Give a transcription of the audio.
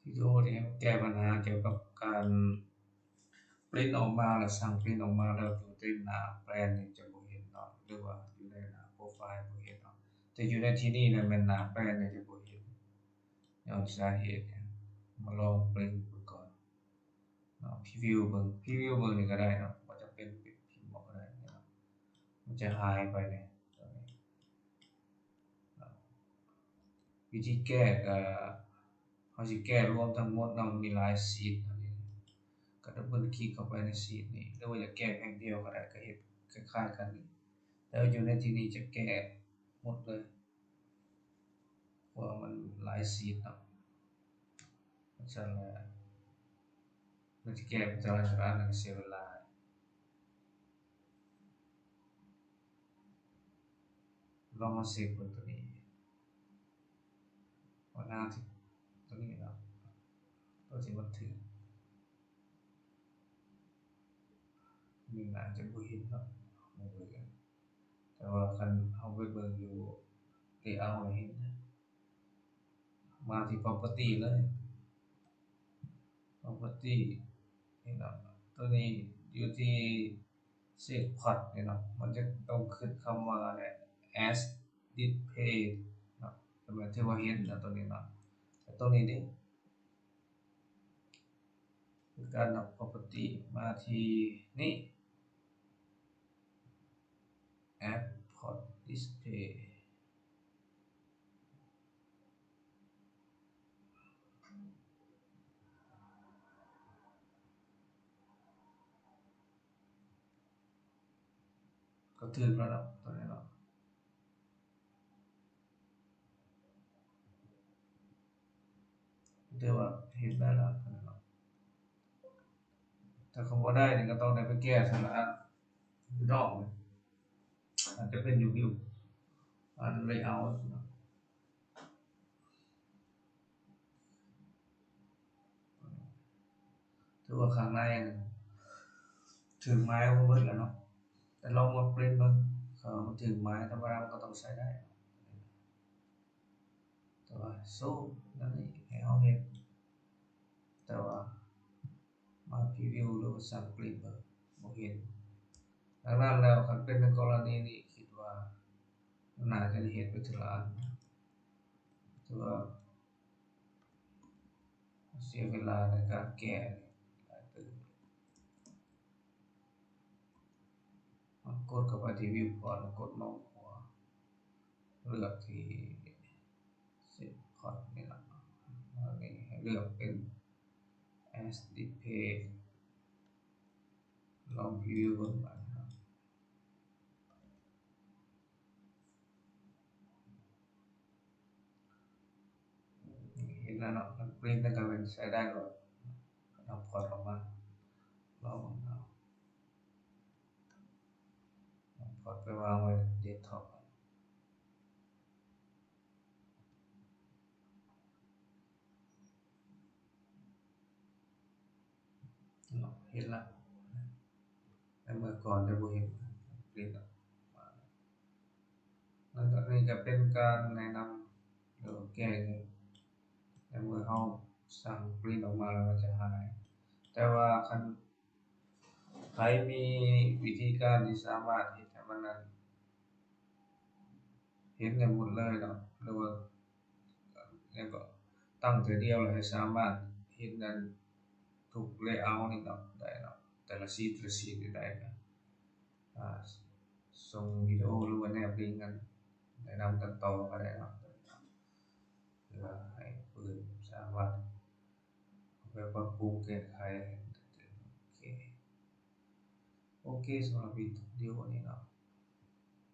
วิดีโอนี้แก้ปัญหาเกี่ยวกับการปริ้นออกมาแล้วสั่งปริ้นออกมาแล้วอยู่ในหน้าแบรนด์นี่จะบ่เห็นเนาะหรือว่าอยู่ในหน้าโปรไฟล์บ่เห็นเนาะแต่อยู่ในที่นี้เนี่ยแม่นหน้าแบรนด์นี่จะบ่เห็นย้อนสาเหตุหยังมาลองปริ้นดูก่อนเนาะพรีวิวเบิ่งนี่ก็ได้เนาะบ่จำเป็นปิดพิมพ์ออกก็ได้เนาะมันจะหายไปเนี่ยตอนนี้เนาะวิธีแก้ก็เราสิแก้รวมทั้งหมดเนาะมันมีหลายชีตอันนี้ก็ดับเบิลคลิกเข้าไปในชีตนี้หรือว่าอยากแก้แพ็กเดียวก็ได้ก็เฮ็ดคล้ายๆกันนี่แต่ว่าอยู่ในที่นี้จะแก้หมดเลยเพราะว่ามันหลายชีตเนาะเพราะฉะนั้นมันจะแก้เป็นแต่ละอันนั้นเสียเวลาลองมาเช็คเบิ่งตัวนี้ว่าหน้าที่ตัวนี้เนาะตัวที่มันถึงนี่น่าจะบ่เห็นเนาะบ่เบิ่งกันแต่ว่าคันเราไปเบิ่งอยู่ layout นี่เห็นนะมาที่ property เลย property นี่เนาะตัวนี้อยู่ที่ set path นี่เนาะมันจะต้องขึ้นคำว่าเนี่ย as display เนาะแต่มันที่ว่าเห็นนะตัวนี้เนาะแต่ตัวนี้นี่คือการนำ property มาที่นี่ add port display ก็ถึงแล้วเนาะตัวนี้เนาะเดี๋ยวว่าเห็นได้แล้วตัวนี้เนาะถ้าเขาบ่ได้นี่ก็ต้องได้ไปแก้ทีละอันอยู่นอกนี่อาจจะเป็นอยู่วิวอัน layout เนาะถือว่าข้างในถึงไม้บ่เบิดแล้วเนาะแต่ลองมาปริ้นเบิ่งมันถึงไม้ธรรมดามันก็ต้องใช้ได้แต่ว่าซูมนั่นนี่ให้เราเห็นแต่ว่ามาพรีวิวหรือว่าสั่งปริ้นเบิ่งบ่เห็นดังนั้นแล้วคันเป็นในกรณีนี้คิดว่าน่าจะเฮ็ดไปทีละอันถือว่าเสียเวลาในการแก้หลายเติบกดเข้าไปที่วิวพอร์ตแล้วกดลงหัวเลือกที่ set port นี่ล่ะแล้วนี่ให้เลือกเป็น as display ลองพรีวิวเบิ่งบัดนะครับเห็นแล้วเนาะมันปริ้นแล้วก็เป็นใช้ได้เลยเอาพอร์ตออกมาลองเบิ่งเอาพอร์ตไปวางไว้เดสก์ท็อปเนาะเห็นแล้วแต่เมื่อก่อนจะบ่เห็นปริ้นออกมาแล้วก็นี่ก็เป็นการแนะนำหรือแก้ในเมื่อเราสั่งปริ้นออกมาแล้วมันจะหายแต่ว่าคันใครมีวิธีการที่สามารถเฮ็ดให้มันนั้นเห็นได้หมดเลยเนาะหรือว่าแล้วก็ตั้งเทื่อเดียวแล้วให้สามารถเฮ็ดนั้นทุก layout นี่เนาะได้เนาะแต่ละชีตนี่ได้ก็อ่าส่งวิดีโอหรือว่าแนบลิงก์กันแนะนำกันต่อก็ได้เนาะเพื่อให้ผู้อื่นสามารถเอาไปปรับปรุงแก้ไขโอเคสำหรับวิดีโอนี้เนาะ